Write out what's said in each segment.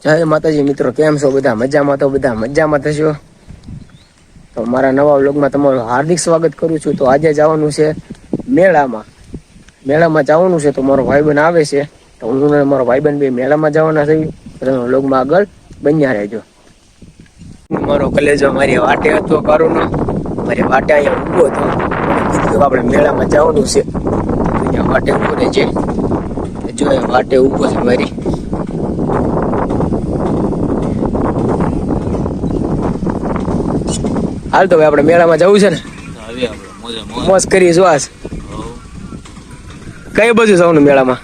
જય માતાજી મિત્રો, કેમ છો બધા? મજામાં તો બધા મજામાં થશો. તો મારા નવા વ્લોગમાં તમારું હાર્દિક સ્વાગત કરું છું. તો આજે જવાનું છે મેળામાં જવાનું છે. તો મારો ભાઈબંધ આવે છે, તો હું મારો ભાઈબંધ બે મેળામાં જવાના થઈ. વ્લોગમાં આગળ બન્યા રહેજો. મારો કલેજો મારી વાટે હતો, કારુનો મારી વાટે અહીંયા ઊભો હતો. કીધું આપણે મેળામાં જવાનું છે, અહીંયા વાટે ઊભો રહેજે. જો વાટે ઊભો છે મારી. હાલ તો ભાઈ આપણે મેળામાં જવું છે ને, મોજ કરી શ્વાસ. કઈ બાજુ જવાનું મેળામાં?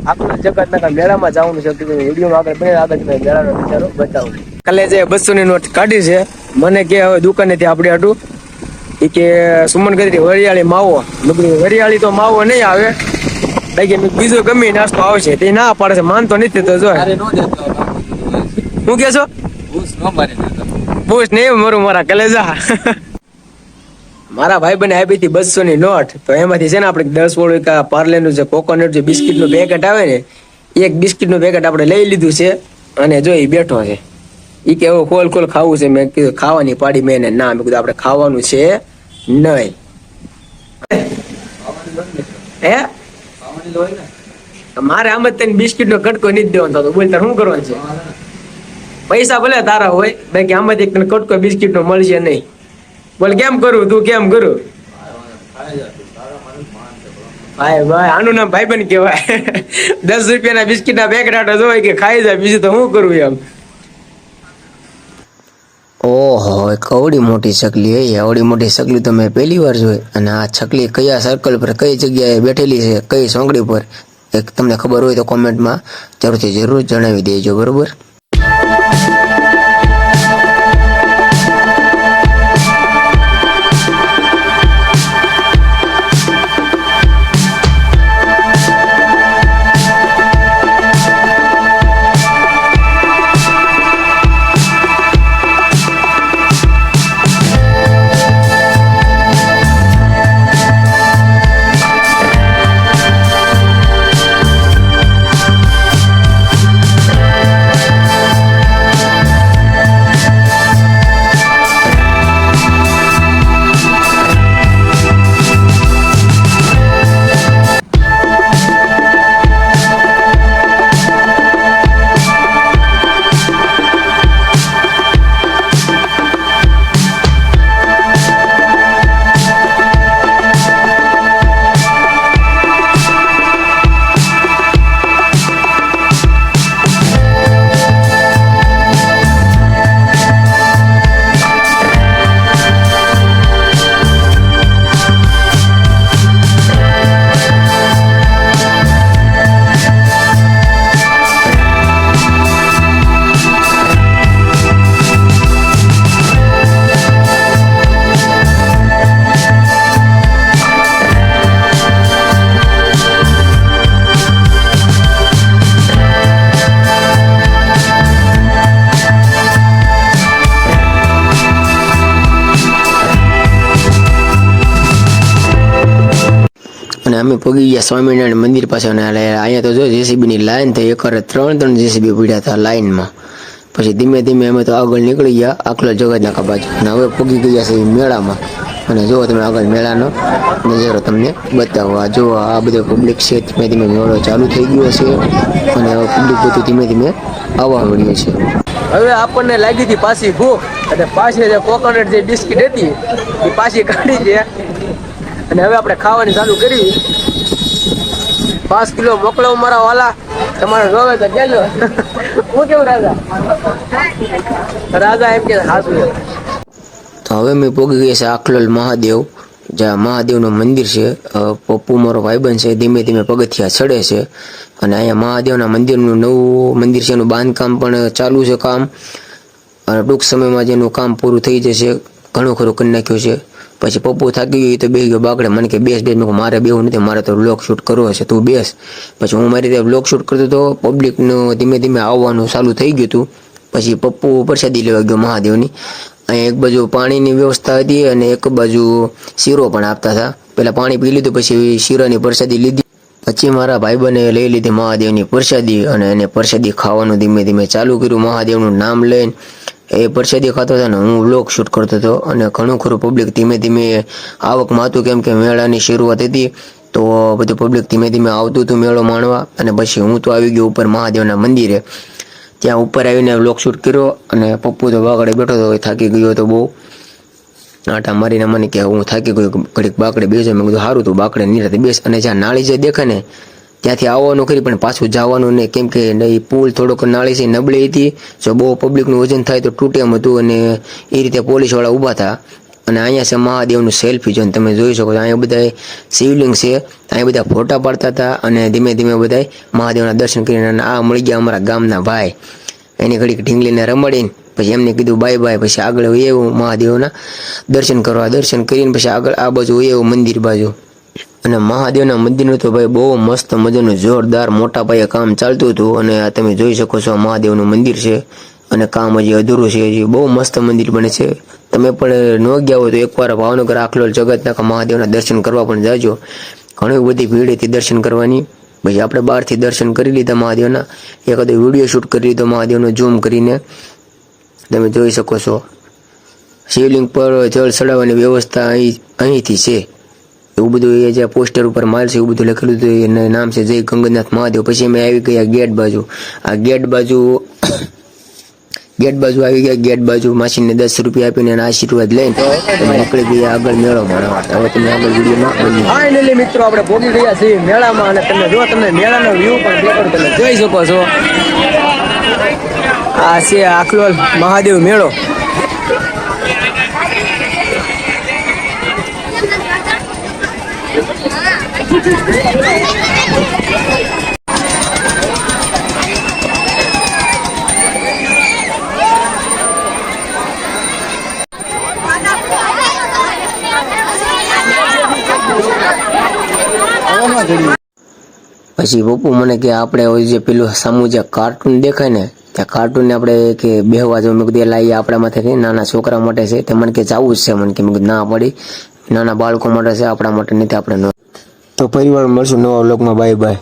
આખલા જગત ના મેળામાં જવાનું છે. વિડીયો આગળ બને આગળ મેળાનો નજારો બતાવું. કાલે જે 200 ની નોટ કાઢી છે, મને કે હવે દુકાને થી આપણે હાટું એ કે સુમન ગઢી વરિયાળી માવો. વરિયાળી તો માવો નહીં આવે, બીજો ગમે નાસ્તો આવશે. તે ના પાડે છે, માનતો નથી. તો જો શું કે છો? પૂછ નહીં મારું મારા કલેજા. મારા ભાઈ બને આપી હતી 200 ની નોટ. તો એમાંથી છે ને આપણે 10 વોળું પાર્લે નું જે કોકોનટ જે બિસ્કિટ નું પેકેટ આવે ને, એક બિસ્કિટ નું પેકેટ આપણે લઈ લીધું છે. અને જો એ બેઠો છે, એ કે એવું ખોલ ખોલ ખાવું છે. મેં કીધું ખાવાની પાડી મેં ના. મેં કીધું આપણે ખાવાનું છે નહીં. હે મારે આમ જ તને બિસ્કિટ નો કટકો નથી દેવાનો થતો. બોલ તાર શું કરવાનું છે? પૈસા ભલે તારા હોય, બાકી આમાંથી તને કટકો બિસ્કિટ નો મળશે નહીં. બોલ કેમ કરું? તું કેમ કરું? ભાઈ ભાઈ આનું નામ ભાઈબંધ કહેવાય. 10 રૂપિયાના બિસ્કિટ ના પેકેટ આટો જોઈ કે ખાઈ જાય, બીજું તો શું કરવું એમ. ઓહો, કવડી મોટી ચકલી. એવડી મોટી ચકલી તો મેં પહેલી વાર જોઈ. અને આ ચકલી કયા સર્કલ પર, કઈ જગ્યાએ બેઠેલી છે, કઈ સોંગડી પર, એક તમને ખબર હોય તો કોમેન્ટમાં જરૂર જણાવી દેજો, બરોબર? અને અમે પગી ગયા સ્વામિનારાયણ મંદિર પાસે. અને અહીંયા તો જો જેસીબી ની લાઈન થઈ, એકરે 3 જેસીબી પડ્યા હતા લાઈનમાં. પછી ધીમે ધીમે અમે તો આગળ નીકળી ગયા આખલો જગતના બાજુ. અને હવે પગી ગયા છે મેળામાં. અને જો તમે આગળ મેળાનો નજારો તમને બતાવો. આ જો આ બધો પબ્લિક છે, ધીમે ધીમે મેળો ચાલુ થઈ ગયો છે. અને હવે પબ્લિક બધું ધીમે ધીમે આવવા મળ્યું છે. હવે આપણને લાગી હતી પાછી ભૂખ, અને પાછી જે કોકોનટ જે બિસ્કિટ હતી એ પાછી કાઢી છે. અને હવે આપણે ખાવાની ચાલુ કરી. 5 કિલો મોકલો મારા વાલા, તમારે જોવે તો કહેજો. હું કેવું રાજા? રાજા એમ કે હાસું. તો હવે મેં પોગી ગયા છે આખલોલ મહાદેવ, જ્યાં મહાદેવનું મંદિર છે. પપ્પુ મારો ભાઈબંધ છે, ધીમે ધીમે પગથિયા ચડે છે. અને અહીંયા મહાદેવના મંદિરનું નવું મંદિર છે, એનું બાંધકામ પણ ચાલુ છે કામ. અને ટૂંક સમયમાં જેનું કામ પૂરું થઈ જશે. ઘણું ખરું કરી નાખ્યું છે. પછી પપ્પુ થાકી ગયો તો બેસી ગયો બાકડે. મને કે બેસ બેસ. મેં મારે બેવું નથી, મારે તો વ્લોગ શૂટ કરવો છે, તું બેસ. પછી હું મારી રીતે વ્લોગ શૂટ કરતો હતો. પબ્લિકનું ધીમે ધીમે આવવાનું ચાલુ થઈ ગયું હતું. પછી પપ્પુ પ્રસાદી લેવા ગયો મહાદેવની. અહીં એક બાજુ પાણીની વ્યવસ્થા હતી અને એક બાજુ શીરો પણ આપતા હતા. પહેલાં પાણી પી લીધું, પછી શીરાની પ્રસાદી લીધી. પછી મારા ભાઈબંધે લઈ લીધી મહાદેવની પ્રસાદી અને એને પ્રસાદી ખાવાનું ધીમે ધીમે ચાલુ કર્યું મહાદેવનું નામ લઈને. એ પ્રસાદી ખાતો હતો ને હું વ્લોગ શૂટ કરતો હતો અને ઘણું ખરું પબ્લિક ધીમે ધીમે આવકમાં હતું, કેમ કે મેળાની શરૂઆત હતી તો બધું પબ્લિક ધીમે ધીમે આવતું હતું મેળો માણવા. અને પછી હું તો આવી ગયો ઉપર મહાદેવના મંદિરે. ત્યાં ઉપર આવીને વ્લોગ શૂટ કર્યો અને પપ્પુ તો બાકડે બેઠો હતો, થાકી ગયો હતો બહુ. આટા મારીને મને કે હું થાકી ગયો, ઘડીક બાકડે બેસો. મેં કીધું સારું તું બાકડે નિરાતે બેસ. અને જ્યાં નાળી જે દેખે ને ત્યાંથી આવવાનું કરી પણ પાછું જવાનું નહીં, કેમ કે એ પુલ થોડોક નાળી છે નબળી હતી, જો બહુ પબ્લિકનું વજન થાય તો તૂટે એમ હતું. અને એ રીતે પોલીસવાળા ઊભા હતા. અને અહીંયા છે મહાદેવનું સેલ્ફી જોઈને તમે જોઈ શકો છો. અહીંયા બધા શિવલિંગ છે, અહીંયા બધા ફોટા પાડતા હતા અને ધીમે ધીમે બધા મહાદેવના દર્શન કરીને. અને આ મળી ગયા અમારા ગામના ભાઈ, એની ઘડીક ઢીંગલીને રમાડીને પછી એમને કીધું બાય બાય. પછી આગળ હોય એવું મહાદેવના દર્શન કરવા, દર્શન કરીને પછી આગળ આ બાજુ હોય એવું મંદિર બાજુ. અને મહાદેવના મંદિરનું તો ભાઈ બહુ મસ્ત મજાનું જોરદાર મોટા પાયે કામ ચાલતું હતું. અને આ તમે જોઈ શકો છો મહાદેવનું મંદિર છે અને કામ હજી અધૂરું છે, હજી બહુ મસ્ત મંદિર બને છે. તમે પણ ન ગયા હોય તો એકવાર ભાવનગર આખલોલ જગતનાથ મહાદેવના દર્શન કરવા પણ જાજો. ઘણી બધી ભીડ હતી દર્શન કરવાની. પછી આપણે બહારથી દર્શન કરી લીધા મહાદેવના. એકાદો વિડીયો શૂટ કરી લીધો મહાદેવનો ઝૂમ કરીને, તમે જોઈ શકો છો. શિવલિંગ પર જળ ચડાવવાની વ્યવસ્થા અહીંથી છે એવું બધું. એ જે પોસ્ટર ઉપર માલ છે એવું બધું લખેલું હતું, એનું નામ છે જય ગંગાનાથ મહાદેવ. પછી અમે આવી ગયા ગેટ બાજુ. આ ગેટ બાજુ આવી ગયા. ગેટ બાજુ માસીને 10 રૂપિયા આપીને એના આશીર્વાદ લઈને તમે નીકળી ગયા આગળ મેળો માણવા. હવે તમે આગળ વિડીયોમાં ફાઇનલી મિત્રો આપણે પહોંચી ગયા છીએ મેળામાં. અને તમે જો તમે મેળાનો વ્યૂ પણ તમે જોઈ શકો છો. આ છે આખલોલ મહાદેવ મેળો. પછી પપ્પુ મને કે આપણે જે પેલું સામું જે કાર્ટૂન દેખાય ને ત્યાં કાર્ટૂનને આપણે કે બેહવા જવું. મેં કીધું લાવીએ આપણા માટે કંઈ નાના છોકરા માટે છે. તે મને કે જવું જ છે. મને કે મેં કીધું ના પડી, નાના બાળકો માટે છે, આપણા માટે નથી. આપણે તો પરિવાર મળશું નવા વ્લોગમાં. Bye bye.